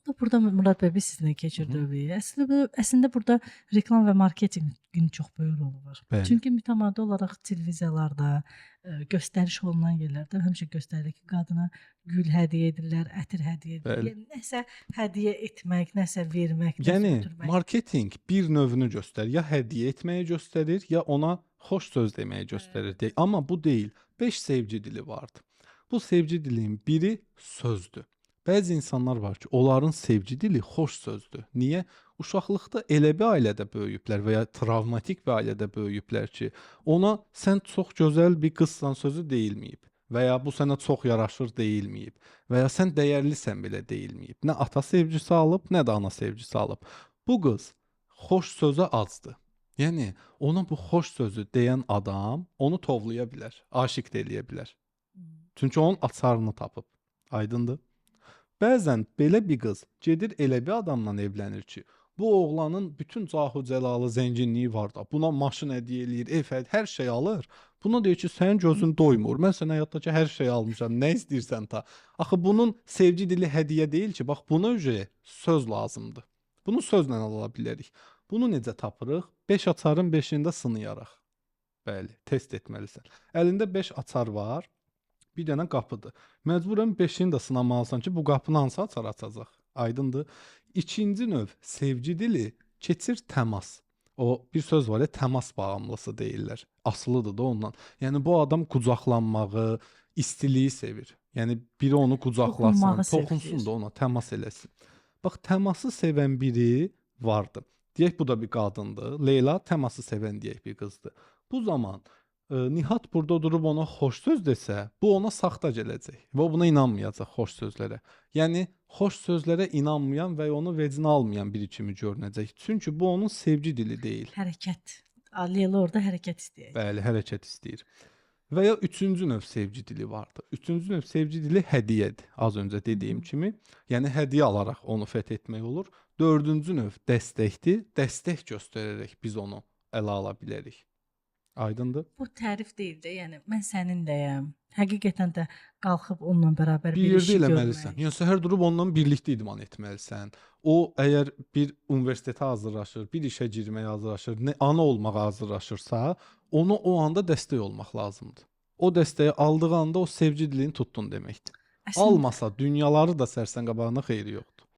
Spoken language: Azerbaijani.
Da burada Murad bəy biz sizinlə keçirdik. Əslində burada reklam və marketinqin çox böyük rolu var. Bəli. Çünki mütəmadi olaraq televiziyalarda, göstəriş olunan yerlərdə həmişə göstərilir ki, qadına gül hədiyyə edirlər, ətir hədiyyə edirlər. Bəli. Yəni nəsə hədiyyə etmək, nəsə vermək, nəsə Yəni ötürmək. marketinq bir növünü göstərir. Ya hədiyyə etməyi göstərir, ya ona xoş söz deməyi göstərir. Amma bu deyil. 5 sevgi dili vardır. Bu sevgi dilinin biri sözdür. Bəzi insanlar var ki, onların sevgi dili xoş sözdür. Niyə? Uşaqlıqda elə bir ailədə böyüyüblər və ya travmatik bir ailədə böyüyüblər ki, ona sən çox gözəl bir qızsan sözü deyilməyib və ya bu sənə çox yaraşır deyilməyib və ya sən dəyərlisən belə deyilməyib. Nə ata sevgisi alıb, nə də ana sevgisi alıb. Bu qız xoş sözə azdır. Yəni ona bu xoş sözü deyən adam onu tovlaya bilər, aşiq də eləyə bilər. Çünki onun açarını tapıb. Aydındır? Bəzən belə bir qız gedir elə bir adamla evlənir ki, bu oğlanın bütün cahü-cəlalı, zənginliyi var da, buna maşın hədiyyə eləyir, ev hədiyyə, hər şey alır. Buna deyir ki, sənin gözün doymur. Mən sənə həyatdakı hər şeyi almışam. Nə istəyirsən ta? Axı bunun sevgi dili hədiyyə deyil ki, bax buna görə söz lazımdır. Bunu sözlə ala bilərik. Bunu necə tapırıq? 5 açarın 5-ində sınayaraq. Bəli, test etməlisən. Əlində 5 açar var. Bir dənə qapıdır. Məcburən 5-ini də sınamalısan ki, bu qapını hansı açar açacaq? Aydındır. İkinci növ sevgi dili keçir təmas. O bir söz var ya, təmas bağımlısı deyirlər. Asılıdır da ondan. Yəni bu adam qucaqlanmağı, istiliyi sevir. Yəni biri onu qucaqlasın, toxunsun da ona, təmas eləsin. Bax, təması sevən biri vardı. Deyək bu da bir qadındır. Leyla təması sevən deyək bir qızdır. Bu zaman Nihat burada durub ona xoş söz desə, bu ona saxta gələcək və o buna inanmayacaq xoş sözlərə. Yəni xoş sözlərə inanmayan və onu vecinə almayan biri kimi görünəcək. Çünki bu onun sevgi dili deyil. Hərəkət. Leyla orada hərəkət istəyir. Bəli, hərəkət istəyir. Və ya üçüncü növ sevgi dili vardır. Üçüncü növ sevgi dili hədiyyədir. Az öncə dediyim kimi. Yəni hədiyyə alaraq onu fəth etmək olur. Dördüncü növ dəstəkdir. Dəstək göstərərək biz onu ələ ala bilərik. Aydındır? Bu tərif deyil də, yəni mən səninləyəm. Həqiqətən də qalxıb onunla bərabər bir yerdə işi eləməlisən. görmək. Yəni səhər durub onunla birlikdə idman etməlisən. O əgər bir universitetə hazırlaşır, bir işə girməyə hazırlaşır, ana olmağa hazırlaşırsa, ona o anda dəstək olmaq lazımdır. O dəstəyi aldığı anda o sevgi dilini tutdun deməkdir. Almasa dünyaları da sərsən qabağına xeyri yoxdur.